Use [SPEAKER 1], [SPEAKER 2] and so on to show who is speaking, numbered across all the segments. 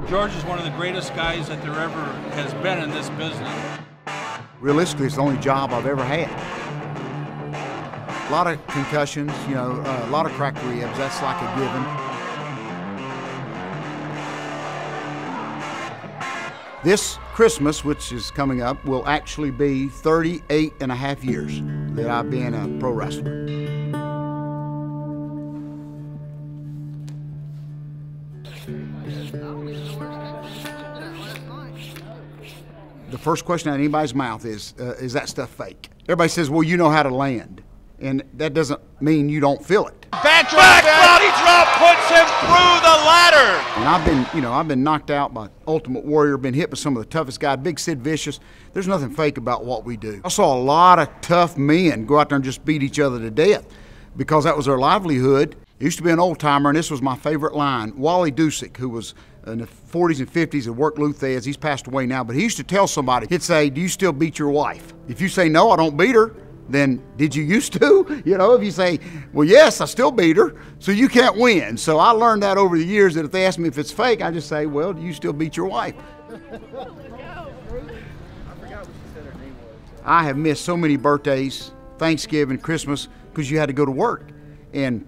[SPEAKER 1] George is one of the greatest guys that there ever has been in this business.
[SPEAKER 2] Realistically, it's the only job I've ever had. A lot of concussions, you know, a lot of cracked ribs, that's like a given. This Christmas, which is coming up, will actually be 38 and a half years that I've been a pro wrestler. The first question out of anybody's mouth is that stuff fake? Everybody says, well, you know how to land. And that doesn't mean you don't feel it.
[SPEAKER 3] Back body drop puts him through the ladder.
[SPEAKER 2] And I've been knocked out by Ultimate Warrior, been hit with some of the toughest guys, Big Sid Vicious. There's nothing fake about what we do. I saw a lot of tough men go out there and just beat each other to death because that was their livelihood. It used to be an old timer, and this was my favorite line. Wally Dusick, who was in the 40s and 50s and worked Luthez, he's passed away now, but he used to tell somebody, he'd say, do you still beat your wife? If you say, no, I don't beat her, then did you used to? You know, if you say, well, yes, I still beat her, so you can't win. So I learned that over the years that if they ask me if it's fake, I just say, well, do you still beat your wife? I have missed so many birthdays, Thanksgiving, Christmas, because you had to go to work. And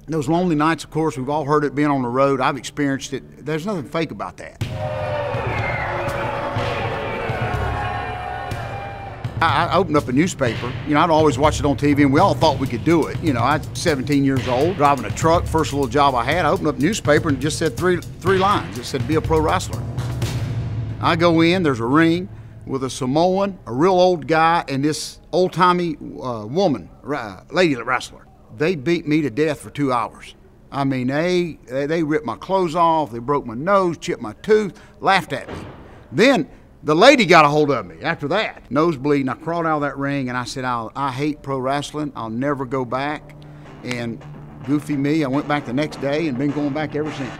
[SPEAKER 2] those lonely nights, of course, we've all heard it being on the road. I've experienced it. There's nothing fake about that. I opened up a newspaper. You know, I'd always watch it on TV, and we all thought we could do it. You know, I was 17 years old, driving a truck, first little job I had. I opened up a newspaper and it just said three lines. It said, be a pro wrestler. I go in, there's a ring with a Samoan, a real old guy, and this old-timey woman, lady wrestler. They beat me to death for 2 hours. I mean, they ripped my clothes off, they broke my nose, chipped my tooth, laughed at me. Then the lady got a hold of me after that. Nose bleeding, I crawled out of that ring and I said, I hate pro wrestling, I'll never go back. And goofy me, I went back the next day and been going back ever since.